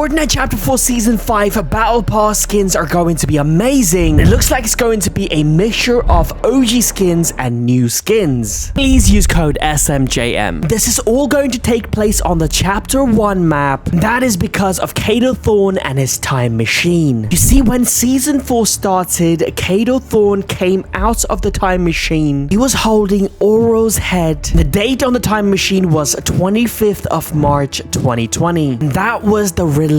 Fortnite Chapter 4 Season 5 Battle Pass skins are going to be amazing. It looks like it's going to be a mixture of OG skins and new skins. Please use code SMJM. This is all going to take place on the Chapter 1 map. That is because of Kato Thorn and his time machine. You see, when Season 4 started, Kato Thorn came out of the time machine. He was holding Oro's head. The date on the time machine was 25th of March 2020. That was the release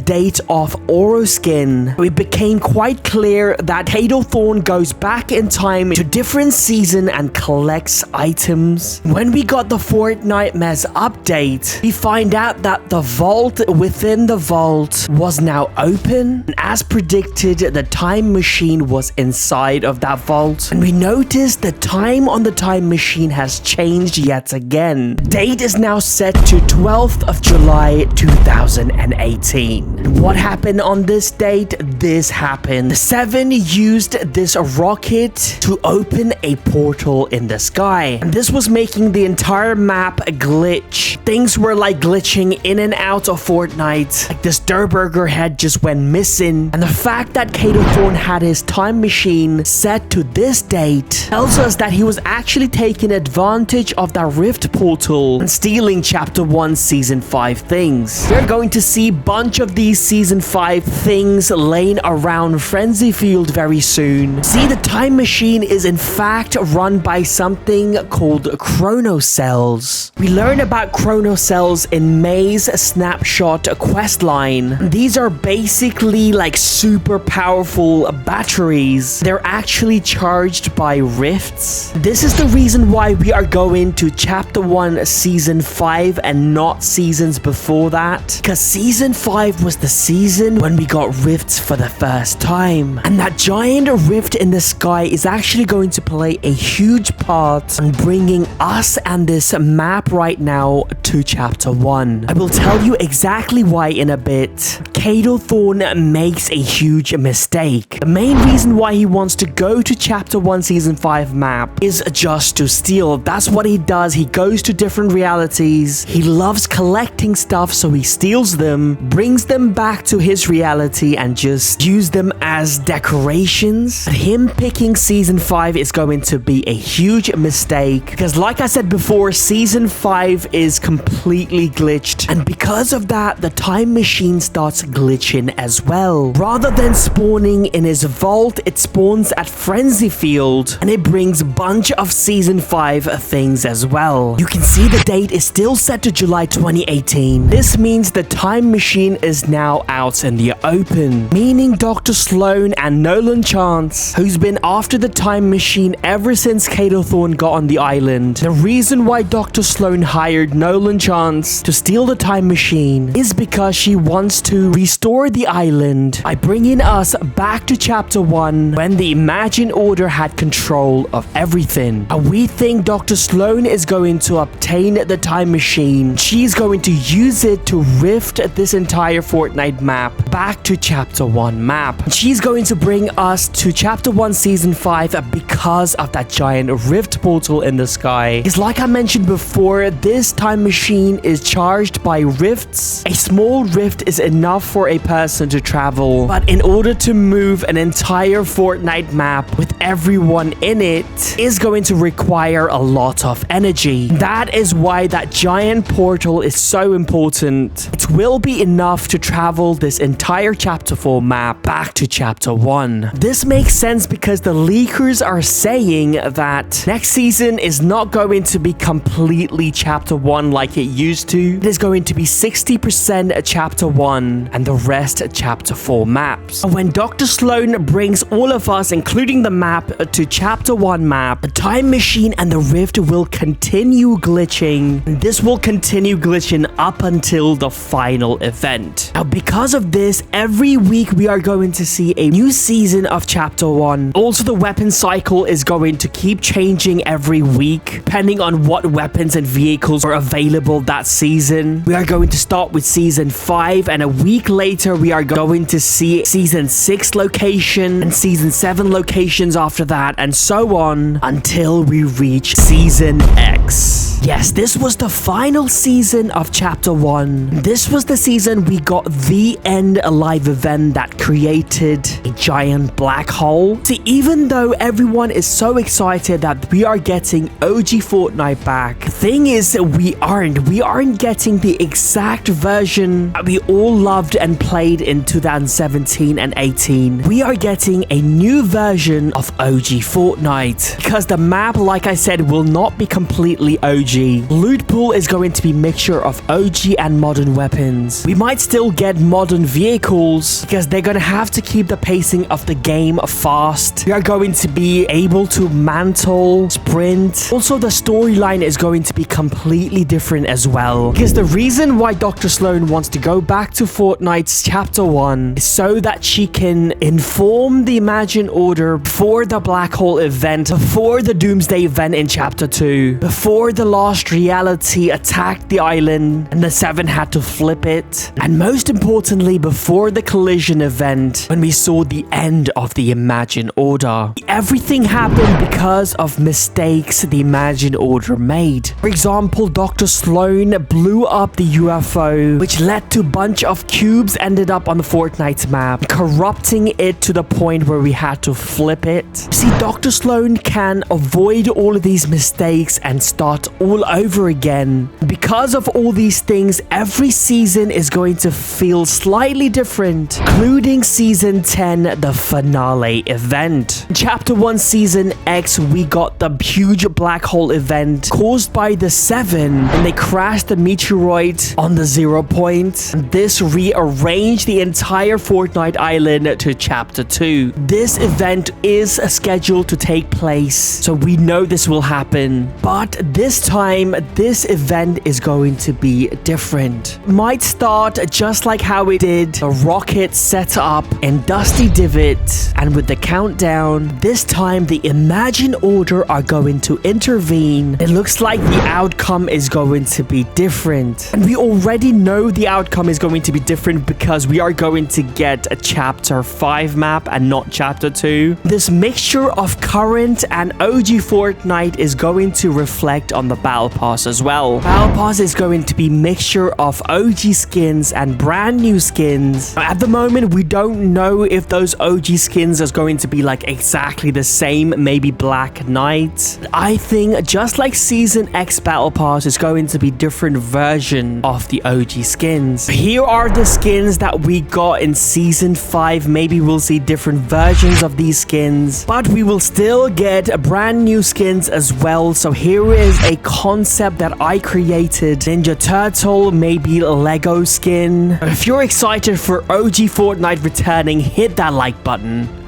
date of Oro skin. It became quite clear that Kato Thorn goes back in time to different season and collects items. When we got the Fortnite Mess update, we find out that the vault within the vault was now open. And as predicted, the time machine was inside of that vault. And we noticed the time on the time machine has changed yet again. The date is now set to 12th of July 2018. What happened on this date? This happened. The 7 used this rocket to open a portal in the sky. And this was making the entire map glitch. Things were like glitching in and out of Fortnite. Like this Durburger head just went missing. And the fact that Kato Thorn had his time machine set to this date tells us that he was actually taking advantage of that rift portal and stealing Chapter 1 Season 5 things. We're going to see a bunch of these Season 5 things laying around Frenzy Field very soon. See, the time machine is in fact run by something called Chrono Cells. We learn about Chrono Cells in May's Snapshot questline. These are basically like super powerful batteries. They're actually charged by rifts. This is the reason why we are going to Chapter 1 Season 5 and not seasons before that. Because Season 5 was the season when we got rifts for the first time. And that giant rift in the sky is actually going to play a huge part in bringing us and this map right now to Chapter 1. I will tell you exactly why in a bit. Kato Thorn makes a huge mistake. The main reason why he wants to go to Chapter 1 Season 5 map is just to steal. That's what he does. He goes to different realities. He loves collecting stuff, so he steals them, brings them back to his reality and just use them as decorations. Him picking Season 5 is going to be a huge mistake because, like I said before, Season 5 is completely glitched, and because of that, the time machine starts glitching as well. Rather than spawning in his vault, it spawns at Frenzy Field, and it brings a bunch of Season 5 things as well. You can see the date is still set to July 2018. This means the time machine is now out in the open, meaning Dr. Sloan and Nolan Chance, who's been after the time machine ever since Kato Thorn got on the island. The reason why Dr. Sloan hired Nolan Chance to steal the time machine is because she wants to restore the island by bringing us back to Chapter 1 when the Imagine Order had control of everything. And we think Dr. Sloan is going to obtain the time machine. She's going to use it to rift this entire Fortnite map back to Chapter 1 map. She's going to bring us to Chapter 1 Season 5 because of that giant rift portal in the sky. It's like I mentioned before, this time machine is charged by rifts. A small rift is enough for a person to travel, but in order to move an entire Fortnite map with everyone in it is going to require a lot of energy. That is why that giant portal is so important. It will be enough to travel this entire Chapter 4 map back to Chapter 1. This makes sense because the leakers are saying that next season is not going to be completely Chapter 1 like it used to. It is going to be 60% Chapter 1 and the rest Chapter 4 maps. When Dr. Sloan brings all of us, including the map, to Chapter 1 map, the time machine and the rift will continue glitching. And this will continue glitching up until the final event. Now, because of this, every week we are going to see a new season of Chapter 1. Also, the weapon cycle is going to keep changing every week, depending on what weapons and vehicles are available that season. We are going to start with Season 5, and a week later, we are going to see Season 6 location and Season 7 locations after that, and so on until we reach Season X. Yes, this was the final season of Chapter 1. This was the season season, we got the End Alive event that created a giant black hole. See, even though everyone is so excited that we are getting OG Fortnite back, the thing is that we aren't getting the exact version that we all loved and played in 2017 and 18. We are getting a new version of OG Fortnite because the map, like I said, will not be completely OG. Loot pool is going to be mixture of OG and modern weapons. We might still get modern vehicles because they're going to have to keep the pacing of the game fast. We are going to be able to mantle, sprint. Also, the storyline is going to be completely different as well, because the reason why Dr. Sloan wants to go back to Fortnite's Chapter 1 is so that she can inform the Imagine Order before the Black Hole event, before the Doomsday event in Chapter 2, before the Lost Reality attacked the island and the Seven had to flip it, and most importantly, before the Collision event when we saw the end of the Imagine Order. Everything happened because of mistakes the Imagine Order made. For example, Dr. Sloan blew up the UFO, which led to a bunch of cubes ended up on the Fortnite map, corrupting it to the point where we had to flip it. See, Dr. Sloan can avoid all of these mistakes and start all over again. Because of all these things, every season is going to feel slightly different, including Season 10, the finale event. In Chapter 1 Season X, we got the huge black hole event caused by the Seven, and they crashed the meteoroid on the 0 point. And this rearranged the entire Fortnite island to Chapter 2. This event is scheduled to take place, so we know this will happen. But this time, this event is going to be different. Might start just like how it did the rocket set up in Dusty Divot, and with the countdown, this time the Imagine Order are going to intervene. It looks like the outcome is going to be different, and we already know the outcome is going to be different because we are going to get a Chapter 5 map and not Chapter 2. This mixture of current and OG Fortnite is going to reflect on the Battle Pass as well. Battle Pass is going to be mixture of OG skins and brand new skins. At the moment, we don't know if those OG skins are going to be like exactly the same, maybe Black Knight. I think just like Season X Battle Pass is going to be different version of the OG skins. Here are the skins that we got in Season 5. Maybe we'll see different versions of these skins, but we will still get brand new skins as well. So here is a concept that I created. Ninja Turtle, maybe a Lego skin. If you're excited for OG Fortnite returning, hit that like button.